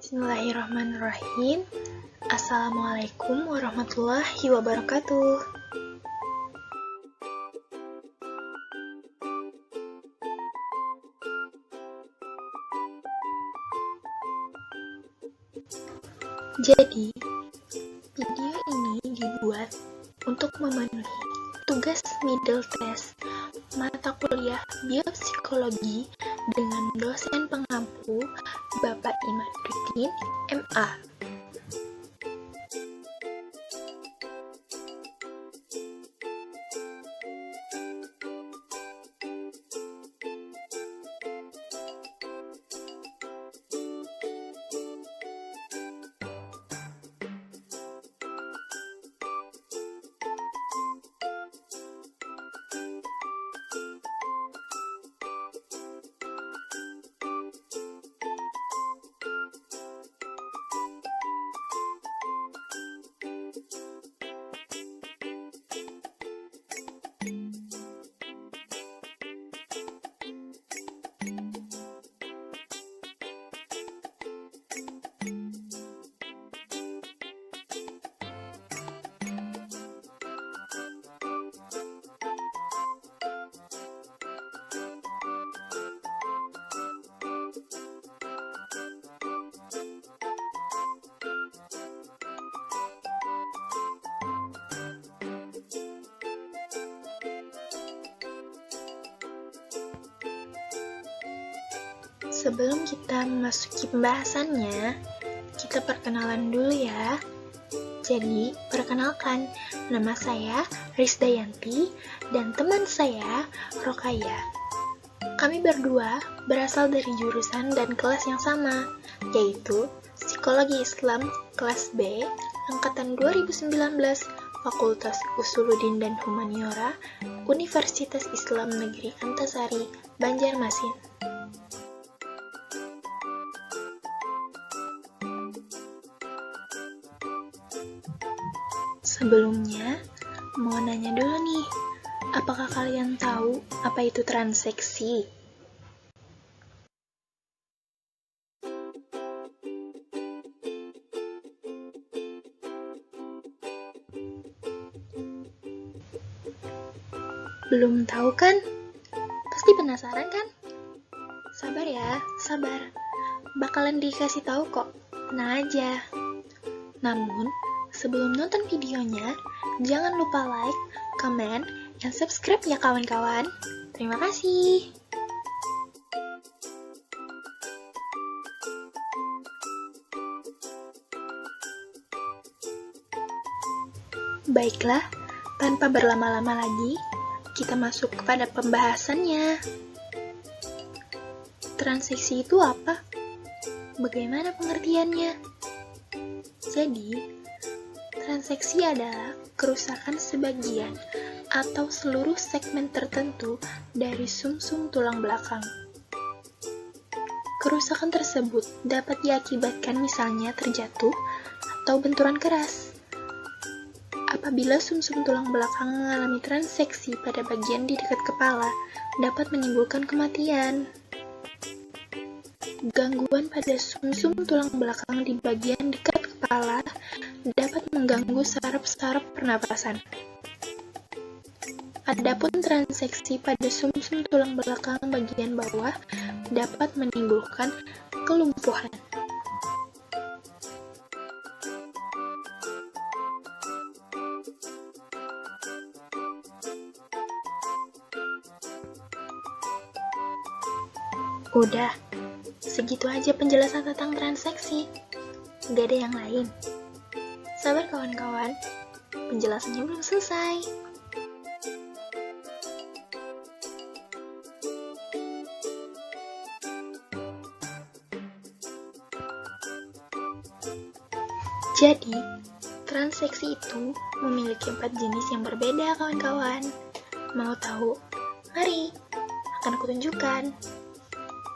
Bismillahirrahmanirrahim. Assalamualaikum warahmatullahi wabarakatuh. Jadi, video ini dibuat untuk memenuhi tugas middle test mata kuliah biopsikologi dengan dosen pengampu Bapak Imaduddin, MA. Sebelum kita memasuki pembahasannya, kita perkenalan dulu ya. Jadi, perkenalkan, nama saya Risdayanti dan teman saya Rokaya. Kami berdua berasal dari jurusan dan kelas yang sama, yaitu Psikologi Islam kelas B, angkatan 2019, Fakultas Usuluddin dan Humaniora, Universitas Islam Negeri Antasari, Banjarmasin. Sebelumnya, mau nanya dulu nih, apakah kalian tahu apa itu transeksi? Belum tahu kan? Pasti penasaran kan? Sabar ya, sabar. Bakalan dikasih tahu kok, tenang aja. Namun, sebelum nonton videonya, jangan lupa like, comment, dan subscribe ya kawan-kawan. Terima kasih. Baiklah, tanpa berlama-lama lagi, kita masuk kepada pembahasannya. Transeksi itu apa? Bagaimana pengertiannya? Jadi, transeksi adalah kerusakan sebagian atau seluruh segmen tertentu dari sumsum tulang belakang. Kerusakan tersebut dapat diakibatkan misalnya terjatuh atau benturan keras. Apabila sumsum tulang belakang mengalami transeksi pada bagian di dekat kepala, dapat menimbulkan kematian. Gangguan pada sumsum tulang belakang di bagian dekat kepala dapat mengganggu saraf-saraf pernapasan. Adapun transeksi pada sumsum tulang belakang bagian bawah dapat menimbulkan kelumpuhan. Udah, segitu aja penjelasan tentang transeksi. Gak ada yang lain. Sabar kawan-kawan, penjelasannya belum selesai. Jadi, transeksi itu memiliki 4 jenis yang berbeda kawan-kawan. Mau tahu? Mari, akan aku tunjukkan.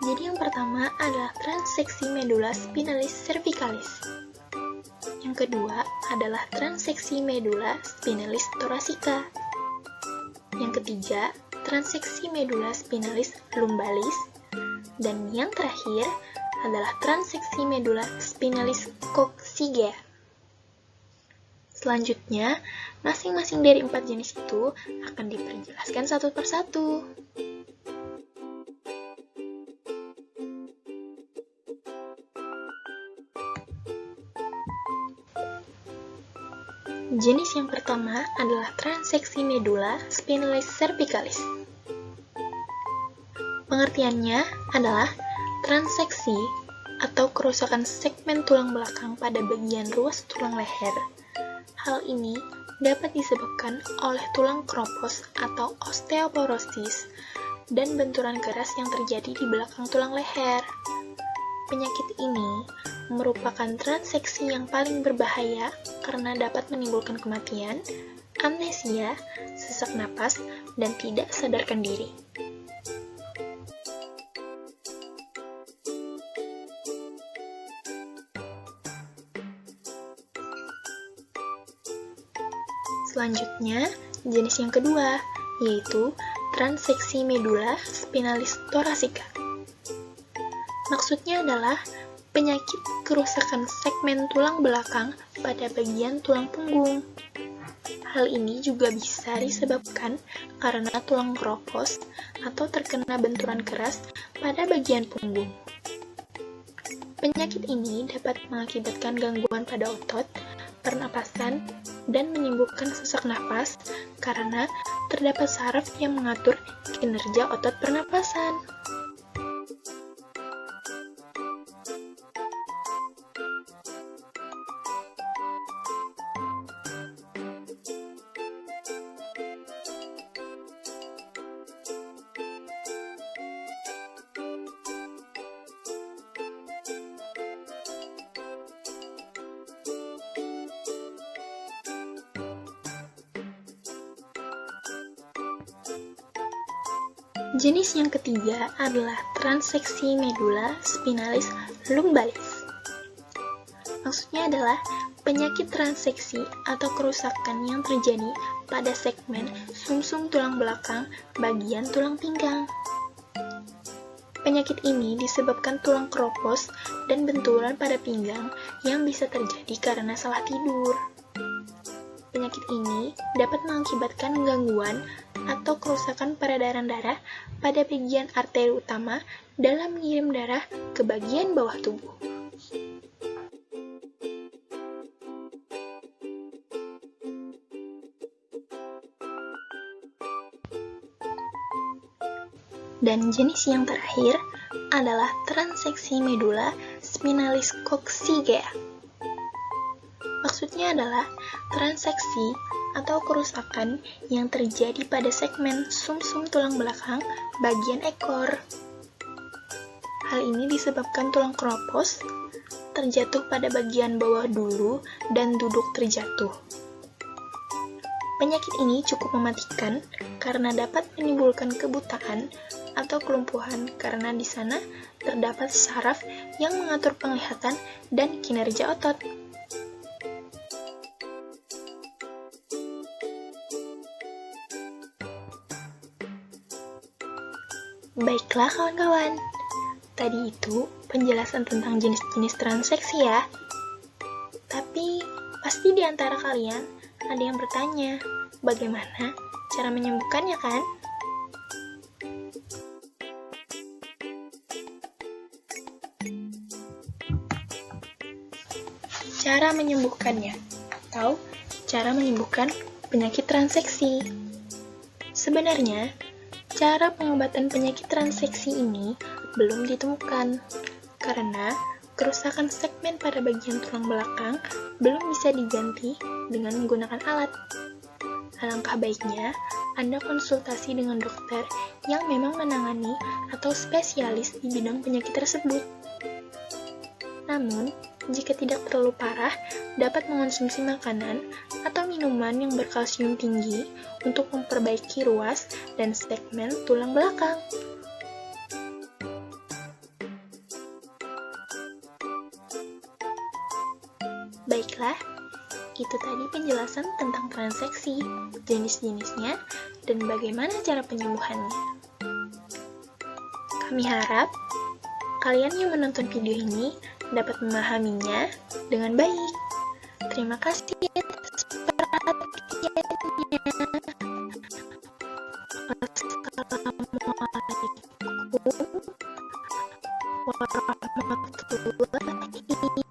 Jadi yang pertama adalah transeksi medula spinalis cervicalis. Yang kedua adalah transeksi medula spinalis thoracika. Yang ketiga, transeksi medula spinalis lumbalis. Dan yang terakhir adalah transeksi medula spinalis coccygia. Selanjutnya, masing-masing dari 4 jenis itu akan diperjelaskan satu persatu. Jenis yang pertama adalah transeksi medula spinalis cervicalis. Pengertiannya adalah transeksi atau kerusakan segmen tulang belakang pada bagian ruas tulang leher. Hal ini dapat disebabkan oleh tulang kropos atau osteoporosis dan benturan keras yang terjadi di belakang tulang leher. Penyakit ini merupakan transeksi yang paling berbahaya karena dapat menimbulkan kematian, amnesia, sesak napas, dan tidak sadarkan diri. Selanjutnya, jenis yang kedua, yaitu transeksi medula spinalis thoracika. Maksudnya adalah penyakit kerusakan segmen tulang belakang pada bagian tulang punggung. Hal ini juga bisa disebabkan karena tulang kropos atau terkena benturan keras pada bagian punggung. Penyakit ini dapat mengakibatkan gangguan pada otot, pernapasan, dan menimbulkan sesak napas karena terdapat saraf yang mengatur kinerja otot pernapasan. Jenis yang ketiga adalah transeksi medula spinalis lumbalis. Maksudnya adalah penyakit transeksi atau kerusakan yang terjadi pada segmen sumsum tulang belakang bagian tulang pinggang. Penyakit ini disebabkan tulang kropos dan benturan pada pinggang yang bisa terjadi karena salah tidur. Penyakit ini dapat mengakibatkan gangguan atau kerusakan peredaran darah pada bagian arteri utama dalam mengirim darah ke bagian bawah tubuh. Dan jenis yang terakhir adalah transeksi medula spinalis coccygia. Maksudnya adalah transeksi atau kerusakan yang terjadi pada segmen sumsum tulang belakang bagian ekor. Hal ini disebabkan tulang kropos terjatuh pada bagian bawah dulu dan duduk terjatuh. Penyakit ini cukup mematikan karena dapat menimbulkan kebutaan atau kelumpuhan karena di sana terdapat saraf yang mengatur penglihatan dan kinerja otot. Baiklah kawan-kawan, tadi itu penjelasan tentang jenis-jenis transeksi ya. Tapi pasti di antara kalian ada yang bertanya, bagaimana cara menyembuhkannya kan? Cara menyembuhkannya atau cara menyembuhkan penyakit transeksi. Sebenarnya, cara pengobatan penyakit transeksi ini belum ditemukan karena kerusakan segmen pada bagian tulang belakang belum bisa diganti dengan menggunakan alat. Alangkah baiknya Anda konsultasi dengan dokter yang memang menangani atau spesialis di bidang penyakit tersebut. Namun, jika tidak terlalu parah, dapat mengonsumsi makanan atau minuman yang berkalsium tinggi untuk memperbaiki ruas dan segmen tulang belakang. Baiklah, itu tadi penjelasan tentang transeksi, jenis-jenisnya, dan bagaimana cara penyembuhannya. Kami harap kalian yang menonton video ini dapat memahaminya dengan baik. Terima kasih atas perhatiannya. Wassalamualaikum warahmatullahi